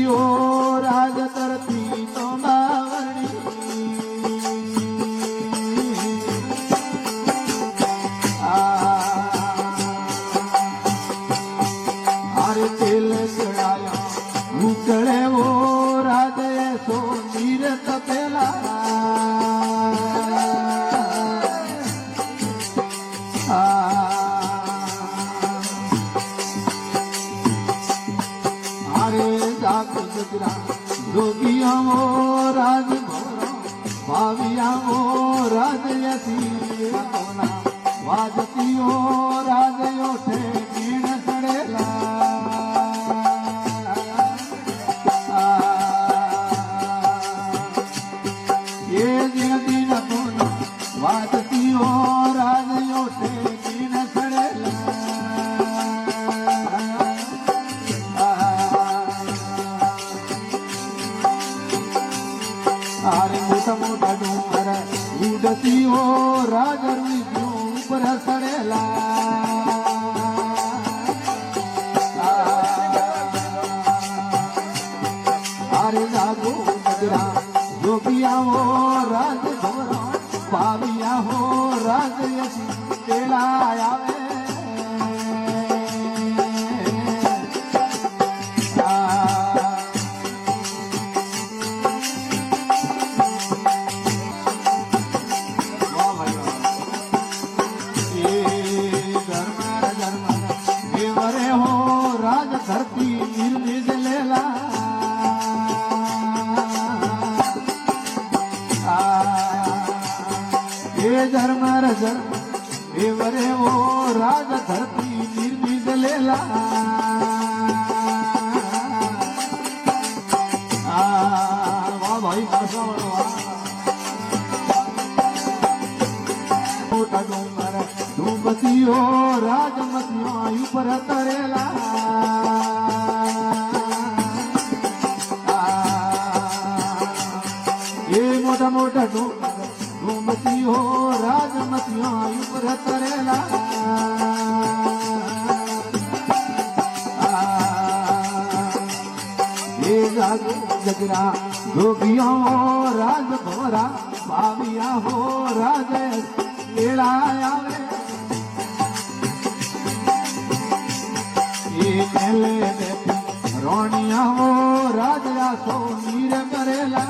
ધરતીઓ રાજ કરતી તો બાવરણી હારે તેલ ચડાયા ઉકળે વો રાજ સો નીર તપેલા जोगिया वो राज भाविया वो राज यसी वाजती हो राज योठे कीण सड़ेला ये दिन दिन पुन वाजती हो राज योठे कीण सड़ेला आरे मोटा मोटा डोंगर उडती हो राज ऊपर सड़ेला आरे जागो गजरा जोगिया हो राज भवरा भाविया हो राज यसी तेला आवे धरती निर्मित लेला ये धर्म रजन एवरे वो राज धरती निर्मित लेला वाह भाई मोटा डोंगर डूबतीओ राजमतीओ ऊपर तरेला मोटा मोटा डूबती हो राजमतियों ऊपर तरेला ये जागो जगरा जोगियों राज भोरा भाविया हो राज केड़ा आवे ये मेले बैठी रोनिया हो राजा सो नीर करेला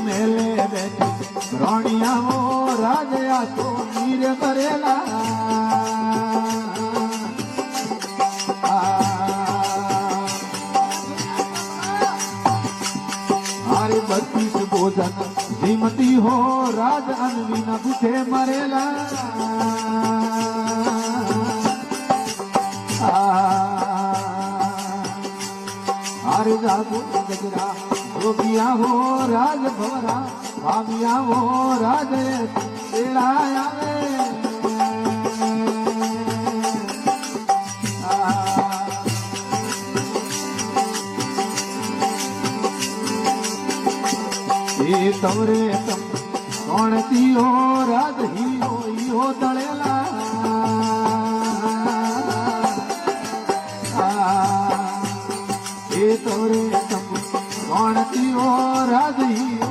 मेले बैठी रोनिया हो राजा तो नीर करेला हारे 32 भोजन श्रीमती हो राज अनवी न भूखे मरेला हारे जागो गजरा जोगिया हो राज भवरा भाविया हो राज तेरा आवे ये तवरे तम कोणती हो राज ही हो तळेला ये तवरे तम कोणती हो राज ही